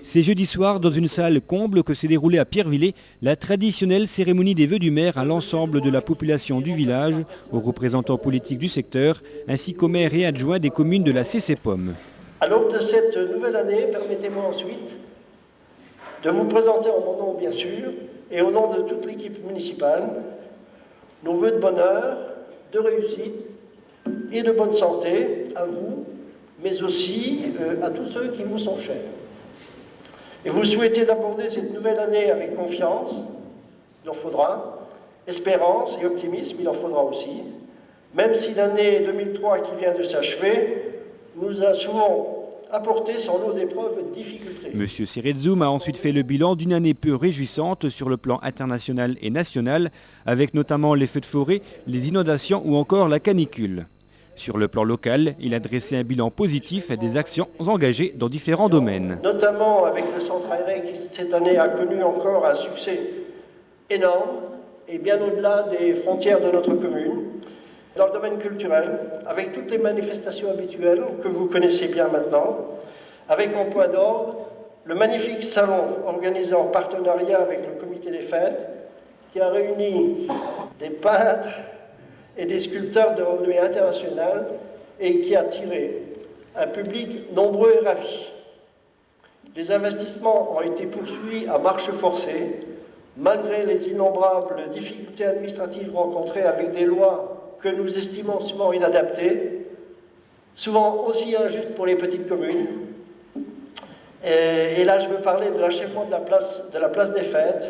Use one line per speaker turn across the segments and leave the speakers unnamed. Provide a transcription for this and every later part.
C'est jeudi soir, dans une salle comble, que s'est déroulée à Pierrevillers la traditionnelle cérémonie des vœux du maire à l'ensemble de la population du village, aux représentants politiques du secteur, ainsi qu'aux maires et adjoints des communes de la CCPOM.
À l'aube de cette nouvelle année, permettez-moi ensuite de vous présenter en mon nom, bien sûr, et au nom de toute l'équipe municipale, nos vœux de bonheur, de réussite et de bonne santé à vous, mais aussi à tous ceux qui vous sont chers. Et vous souhaitez d'aborder cette nouvelle année avec confiance, il en faudra, espérance et optimisme, il en faudra aussi, même si l'année 2003 qui vient de s'achever nous a souvent apporté son lot d'épreuves et de difficultés.
Monsieur Serretzoum a ensuite fait le bilan d'une année peu réjouissante sur le plan international et national, avec notamment les feux de forêt, les inondations ou encore la canicule. Sur le plan local, il a dressé un bilan positif des actions engagées dans différents domaines.
Notamment avec le centre aéré qui cette année a connu encore un succès énorme et bien au-delà des frontières de notre commune. Dans le domaine culturel, avec toutes les manifestations habituelles que vous connaissez bien maintenant, avec en point d'ordre le magnifique salon organisé en partenariat avec le comité des fêtes, qui a réuni des peintres et des sculpteurs de renommée internationale et qui a attiré un public nombreux et ravi. Les investissements ont été poursuivis à marche forcée, malgré les innombrables difficultés administratives rencontrées avec des lois que nous estimons souvent inadaptées, souvent aussi injustes pour les petites communes. Et là, je veux parler de l'achèvement de la place des fêtes.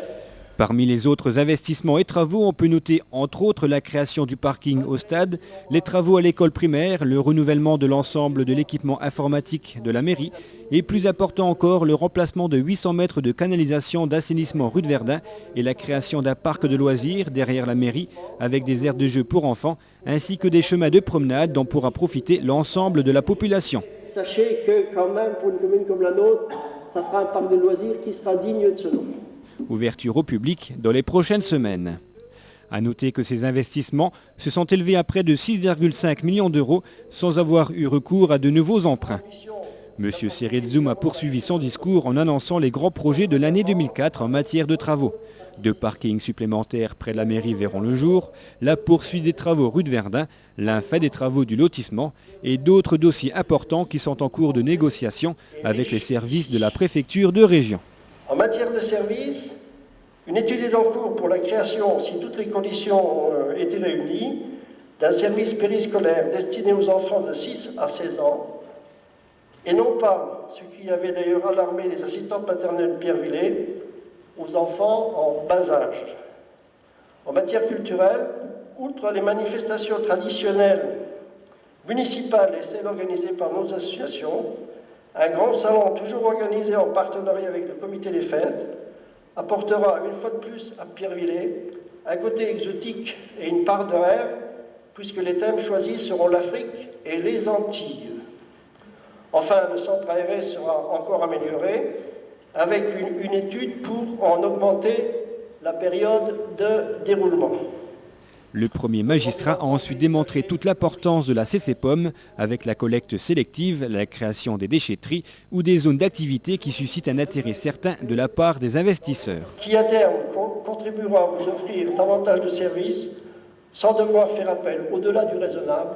Parmi les autres investissements et travaux, on peut noter entre autres la création du parking au stade, les travaux à l'école primaire, le renouvellement de l'ensemble de l'équipement informatique de la mairie et plus important encore le remplacement de 800 mètres de canalisation d'assainissement rue de Verdun et la création d'un parc de loisirs derrière la mairie avec des aires de jeux pour enfants ainsi que des chemins de promenade dont pourra profiter l'ensemble de la population.
Sachez que quand même pour une commune comme la nôtre, ça sera un parc de loisirs qui sera digne de ce nom.
Ouverture au public dans les prochaines semaines. A noter que ces investissements se sont élevés à près de 6,5 millions d'euros sans avoir eu recours à de nouveaux emprunts. Monsieur Serretzoum a poursuivi son discours en annonçant les grands projets de l'année 2004 en matière de travaux. 2 parkings supplémentaires près de la mairie verront le jour, la poursuite des travaux rue de Verdun, l'infait des travaux du lotissement et d'autres dossiers importants qui sont en cours de négociation avec les services de la préfecture de région.
En matière de services, une étude est en cours pour la création, si toutes les conditions étaient réunies, d'un service périscolaire destiné aux enfants de 6 à 16 ans, et non pas, ce qui avait d'ailleurs alarmé les assistantes maternelles de Pierrevillers, aux enfants en bas âge. En matière culturelle, outre les manifestations traditionnelles municipales et celles organisées par nos associations, un grand salon, toujours organisé en partenariat avec le comité des fêtes, apportera une fois de plus à Pierrevillers un côté exotique et une part de rêve, puisque les thèmes choisis seront l'Afrique et les Antilles. Enfin, le centre aéré sera encore amélioré avec une étude pour en augmenter la période de déroulement.
Le premier magistrat a ensuite démontré toute l'importance de la CCPOM avec la collecte sélective, la création des déchetteries ou des zones d'activité qui suscitent un intérêt certain de la part des investisseurs.
Qui à terme contribuera à vous offrir davantage de services sans devoir faire appel au-delà du raisonnable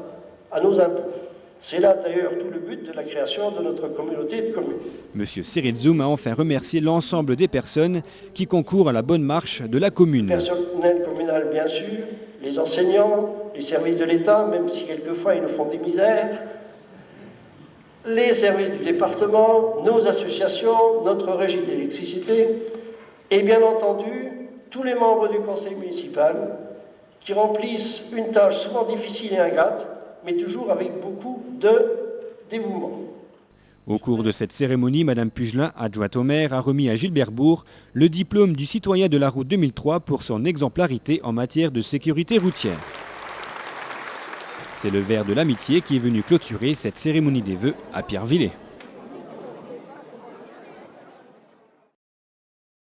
à nos impôts. C'est là d'ailleurs tout le but de la création de notre communauté de communes.
Monsieur Serretzoum a enfin remercié l'ensemble des personnes qui concourent à la bonne marche de la commune.
Le personnel communal bien sûr, les enseignants, les services de l'État, même si quelquefois ils nous font des misères, les services du département, nos associations, notre régie d'électricité et bien entendu tous les membres du conseil municipal qui remplissent une tâche souvent difficile et ingrate, mais toujours avec beaucoup de dévouement.
Au cours de cette cérémonie, Madame Pugelin, adjointe au maire, a remis à Gilbert Bourg le diplôme du citoyen de la route 2003 pour son exemplarité en matière de sécurité routière. C'est le verre de l'amitié qui est venu clôturer cette cérémonie des vœux à Pierrevillers.